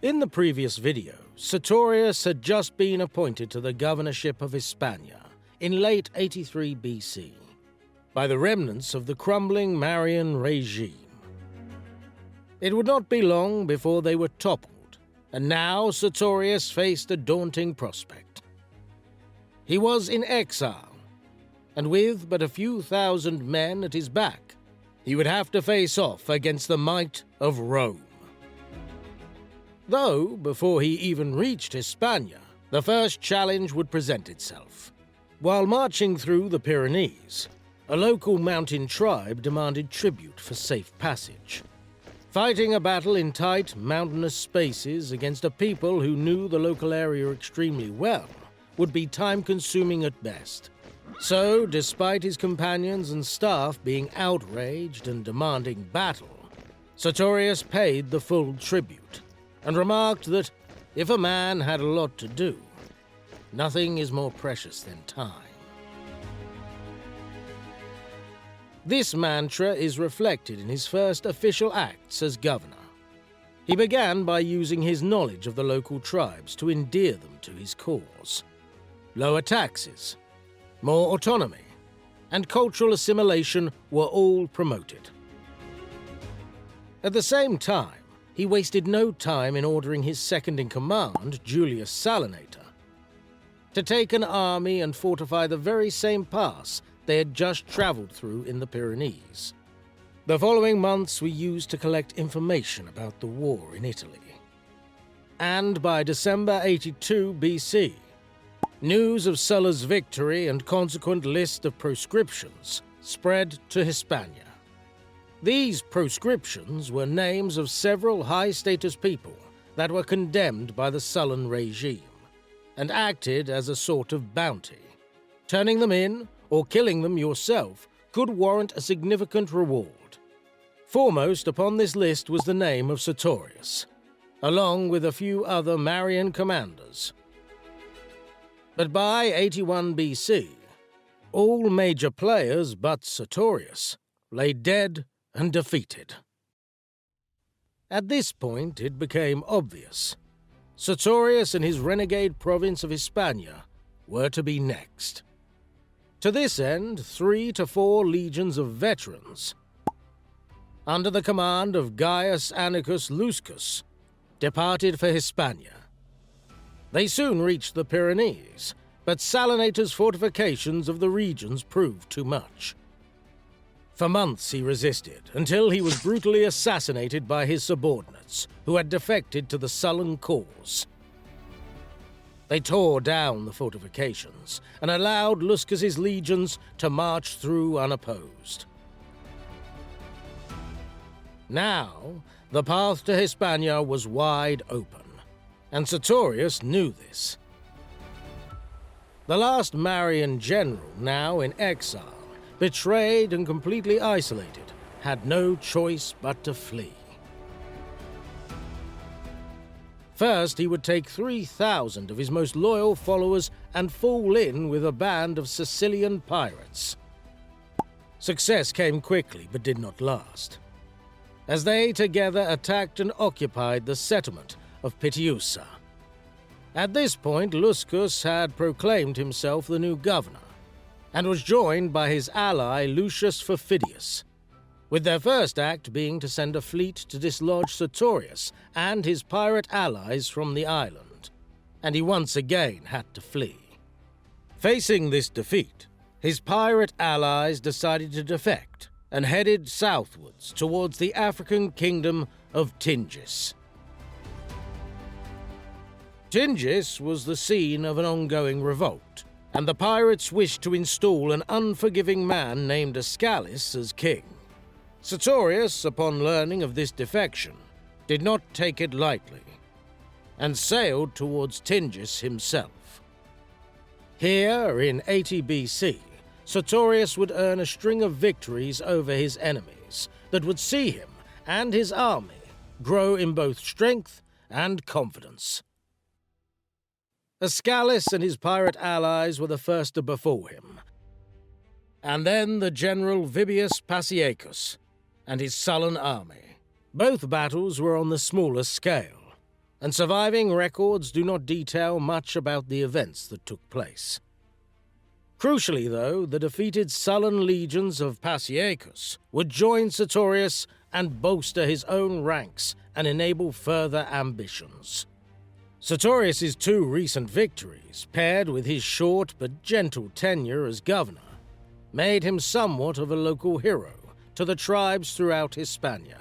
In the previous video, Sertorius had just been appointed to the governorship of Hispania in late 83 BC by the remnants of the crumbling Marian regime. It would not be long before they were toppled, and now Sertorius faced a daunting prospect. He was in exile, and with but a few thousand men at his back, he would have to face off against the might of Rome. Though, before he even reached Hispania, the first challenge would present itself. While marching through the Pyrenees, a local mountain tribe demanded tribute for safe passage. Fighting a battle in tight, mountainous spaces against a people who knew the local area extremely well would be time-consuming at best. So, despite his companions and staff being outraged and demanding battle, Sertorius paid the full tribute and remarked that if a man had a lot to do, nothing is more precious than time. This mantra is reflected in his first official acts as governor. He began by using his knowledge of the local tribes to endear them to his cause. Lower taxes, more autonomy, and cultural assimilation were all promoted. At the same time, he wasted no time in ordering his second-in-command, Julius Salinator, to take an army and fortify the very same pass they had just traveled through in the Pyrenees. The following months were used to collect information about the war in Italy. And by December 82 BC, news of Sulla's victory and consequent list of proscriptions spread to Hispania. These proscriptions were names of several high-status people that were condemned by the Sullan regime and acted as a sort of bounty. Turning them in or killing them yourself could warrant a significant reward. Foremost upon this list was the name of Sertorius, along with a few other Marian commanders. But by 81 BC, all major players but Sertorius lay dead and defeated. At this point, it became obvious. Sertorius and his renegade province of Hispania were to be next. To this end, 3 to 4 legions of veterans, under the command of Gaius Annicus Luscus, departed for Hispania. They soon reached the Pyrenees, but Salinator's fortifications of the regions proved too much. For months he resisted, until he was brutally assassinated by his subordinates, who had defected to the Sullan cause. They tore down the fortifications and allowed Luscus's legions to march through unopposed. Now, the path to Hispania was wide open, and Sertorius knew this. The last Marian general, now in exile, betrayed and completely isolated, had no choice but to flee. First, he would take 3,000 of his most loyal followers and fall in with a band of Sicilian pirates. Success came quickly but did not last, as they together attacked and occupied the settlement of Pitiusa. At this point, Luscus had proclaimed himself the new governor, and was joined by his ally Lucius Perfidius, with their first act being to send a fleet to dislodge Sertorius and his pirate allies from the island, and he once again had to flee. Facing this defeat, his pirate allies decided to defect and headed southwards towards the African kingdom of Tingis. Tingis was the scene of an ongoing revolt, and the pirates wished to install an unforgiving man named Ascalis as king. Sertorius, upon learning of this defection, did not take it lightly, and sailed towards Tingis himself. Here, in 80 BC, Sertorius would earn a string of victories over his enemies that would see him and his army grow in both strength and confidence. Ascalis and his pirate allies were the first to befall him, and then the general Vibius Pasiacus and his Sullan army. Both battles were on the smaller scale, and surviving records do not detail much about the events that took place. Crucially, though, the defeated Sullan legions of Pasiacus would join Sertorius and bolster his own ranks and enable further ambitions. Sertorius's 2 recent victories, paired with his short but gentle tenure as governor, made him somewhat of a local hero to the tribes throughout Hispania.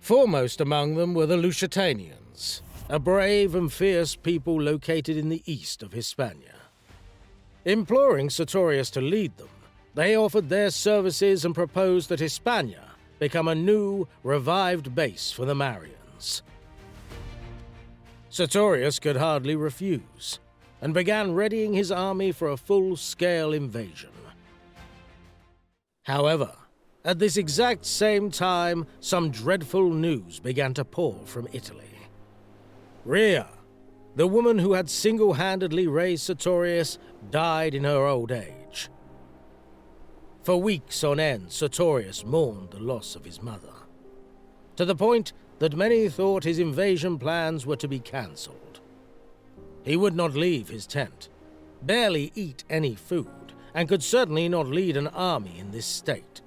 Foremost among them were the Lusitanians, a brave and fierce people located in the east of Hispania. Imploring Sertorius to lead them, they offered their services and proposed that Hispania become a new, revived base for the Marians. Sertorius could hardly refuse, and began readying his army for a full-scale invasion. However, at this exact same time, some dreadful news began to pour from Italy. Rhea, the woman who had single-handedly raised Sertorius, died in her old age. For weeks on end, Sertorius mourned the loss of his mother, to the point that many thought his invasion plans were to be cancelled. He would not leave his tent, barely eat any food, and could certainly not lead an army in this state.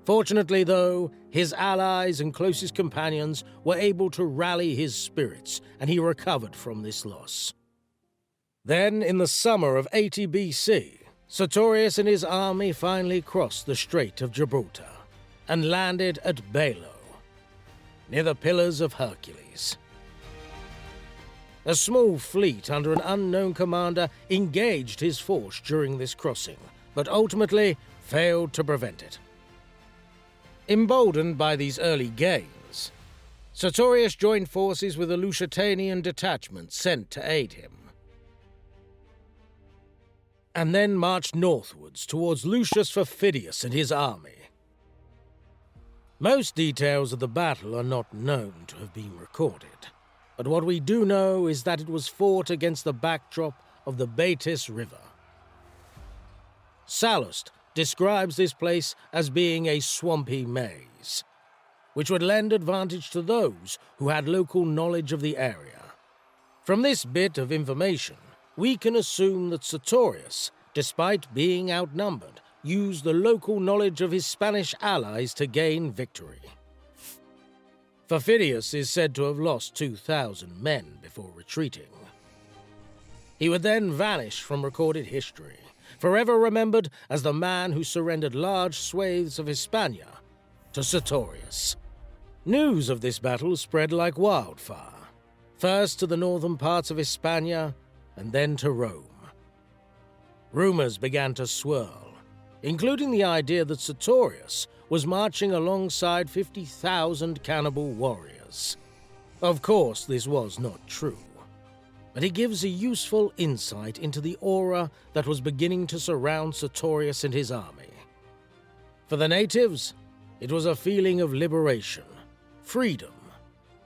Fortunately, though, his allies and closest companions were able to rally his spirits, and he recovered from this loss. Then, in the summer of 80 BC, Sertorius and his army finally crossed the Strait of Gibraltar and landed at Bailo, near the Pillars of Hercules. A small fleet under an unknown commander engaged his force during this crossing, but ultimately failed to prevent it. Emboldened by these early gains, Sertorius joined forces with a Lusitanian detachment sent to aid him, and then marched northwards towards Lucius Perfidius and his army. Most details of the battle are not known to have been recorded, but what we do know is that it was fought against the backdrop of the Betis River. Sallust describes this place as being a swampy maze, which would lend advantage to those who had local knowledge of the area. From this bit of information, we can assume that Sertorius, despite being outnumbered, used the local knowledge of his Spanish allies to gain victory. Perfidius is said to have lost 2,000 men before retreating. He would then vanish from recorded history, forever remembered as the man who surrendered large swathes of Hispania to Sertorius. News of this battle spread like wildfire, first to the northern parts of Hispania and then to Rome. Rumors began to swirl, including the idea that Sertorius was marching alongside 50,000 cannibal warriors. Of course, this was not true, but it gives a useful insight into the aura that was beginning to surround Sertorius and his army. For the natives, it was a feeling of liberation, freedom,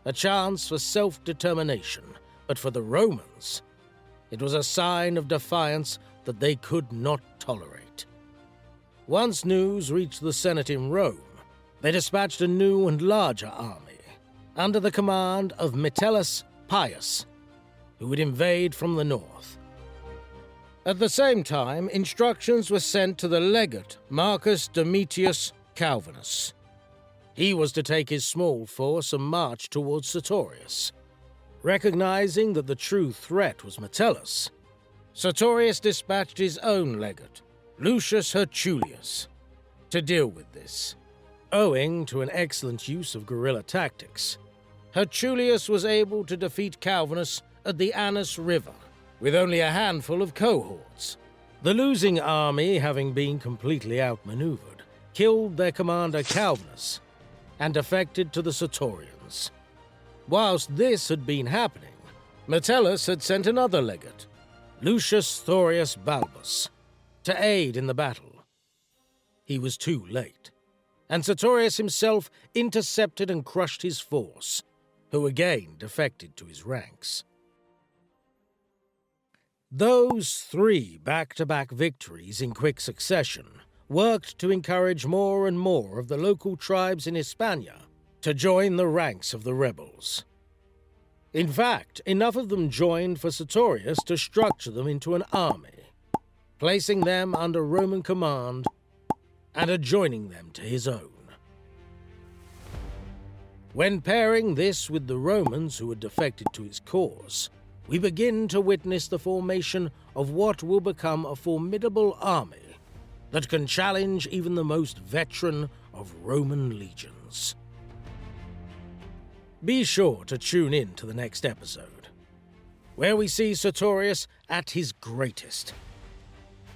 a chance for self-determination, but for the Romans, it was a sign of defiance that they could not tolerate. Once news reached the Senate in Rome, they dispatched a new and larger army, under the command of Metellus Pius, who would invade from the north. At the same time, instructions were sent to the legate Marcus Domitius Calvinus. He was to take his small force and march towards Sertorius. Recognizing that the true threat was Metellus, Sertorius dispatched his own legate, Lucius Herculius, to deal with this. Owing to an excellent use of guerrilla tactics, Herculius was able to defeat Calvinus at the Anus River with only a handful of cohorts. The losing army, having been completely outmaneuvered, killed their commander Calvinus and defected to the Sertorians. Whilst this had been happening, Metellus had sent another legate, Lucius Thorius Balbus, to aid in the battle. He was too late, and Sertorius himself intercepted and crushed his force, who again defected to his ranks. Those 3 back-to-back victories in quick succession worked to encourage more and more of the local tribes in Hispania to join the ranks of the rebels. In fact, enough of them joined for Sertorius to structure them into an army, placing them under Roman command and adjoining them to his own. When pairing this with the Romans who had defected to his cause, we begin to witness the formation of what will become a formidable army that can challenge even the most veteran of Roman legions. Be sure to tune in to the next episode, where we see Sertorius at his greatest,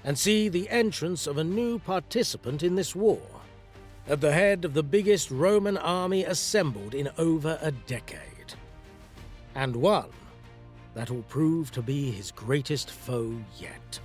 and see the entrance of a new participant in this war, at the head of the biggest Roman army assembled in over a decade, and one that will prove to be his greatest foe yet.